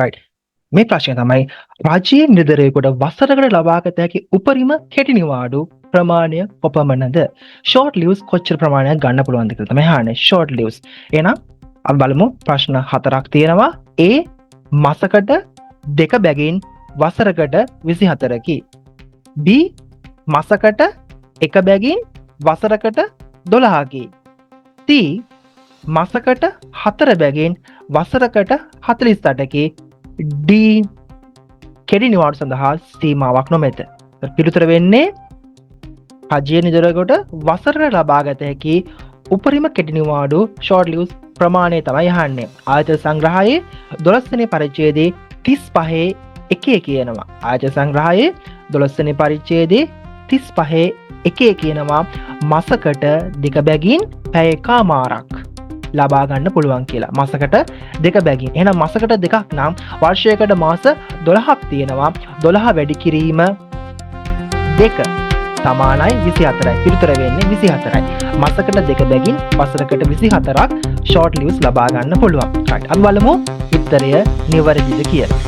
right. මේ ප්‍රශ්නය තමයි රජයේ නිලධරයෙකුට වසරකට ලබාගත හැකි උපරිම කෙටි නිවාඩු ප්‍රමාණය කොපමණද? short leaves කොච්චර ප්‍රමාණයක් ගන්න පුළුවන්ද කියලා තමයි අහන්නේ. short leaves. එහෙනම් අපි බලමු ප්‍රශ්න 4ක් තියෙනවා. A මාසකට 2 බැගින් වසරකට 24කි. B මාසකට 1 බැගින් වසරකට 12කි. C මාසකට 4 බැගින් වසරකට 48කි. D කෙටි නිවාඩු සඳහා සීමාවක් නොමැත. පිළිතුර වෙන්නේ රජයේ නිලධරයෙකුට වසරකට ලබාගත හැකි උපරිම කෙටි නිවාඩු short leaves ප්‍රමාණය තමයි අහන්නේ. ආයතන සංග්‍රහයේ 12 වෙනි පරිච්ඡේදයේ 35 1 කියනවා. ආයතන සංග්‍රහයේ 12 වෙනි පරිච්ඡේදයේ 35 1 කියනවා මාසකට 2 බැගින් පැය එකමාරක් ලබා ගන්න පුළුවන් කියලා. මාසකට 2 බැගින්. එහෙනම් මාසකට 2ක් නම් වර්ෂයකට මාස 12ක් තියෙනවා. 12 වැඩි කිරීම 2 සමානයි 24යි. පිළිතුර වෙන්නේ 24යි. මාසකට 2 බැගින් වසරකට 24ක් short leaves ලබා ගන්න පුළුවන්. right. අපි බලමු උත්තරය නිවැරදිද කියලා.